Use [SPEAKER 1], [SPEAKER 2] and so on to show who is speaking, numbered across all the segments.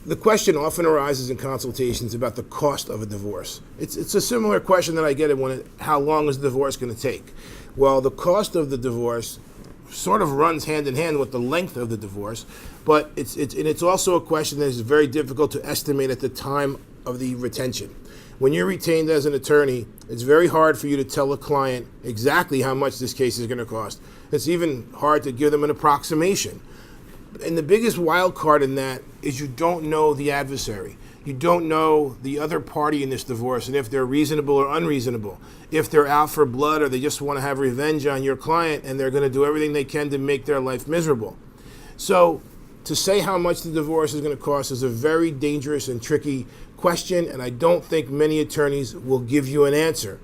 [SPEAKER 1] The question often arises in consultations about the cost of a divorce. It's a similar question that I get how long is the divorce going to take? Well, the cost of the divorce sort of runs hand in hand with the length of the divorce, but it's also a question that is very difficult to estimate at the time of the retention. When you're retained as an attorney, it's very hard for you to tell a client exactly how much this case is going to cost. It's even hard to give them an approximation. And the biggest wild card in that is you don't know the adversary. You don't know the other party in this divorce and if they're reasonable or unreasonable. If they're out for blood or they just want to have revenge on your client and they're going to do everything they can to make their life miserable. So to say how much the divorce is going to cost is a very dangerous and tricky question, and I don't think many attorneys will give you an answer.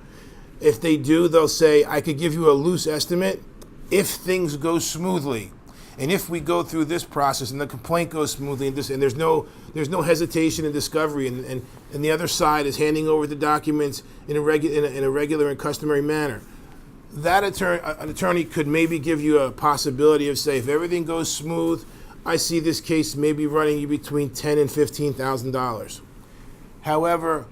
[SPEAKER 1] If they do, they'll say, I could give you a loose estimate if things go smoothly. And if we go through this process and the complaint goes smoothly and there's no hesitation in discovery and the other side is handing over the documents in a regular and customary manner, an attorney could maybe give you a possibility of, say, if everything goes smooth, I see this case maybe running you between $10,000 and $15,000. However,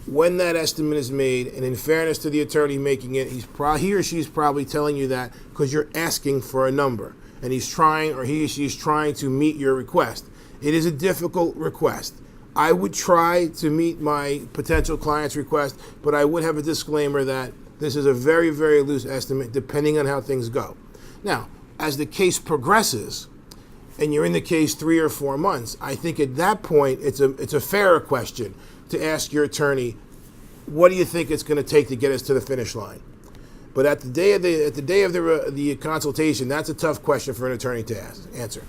[SPEAKER 1] when that estimate is made, and in fairness to the attorney making it, he or she's probably telling you that because you're asking for a number, and he or she is trying to meet your request. It is a difficult request. I would try to meet my potential client's request, but I would have a disclaimer that this is a very, very loose estimate depending on how things go. Now, as the case progresses, and you're in the case 3 or 4 months, I think at that point it's a fairer question to ask your attorney, what do you think it's going to take to get us to the finish line? But at the day of the consultation, that's a tough question for an attorney to answer.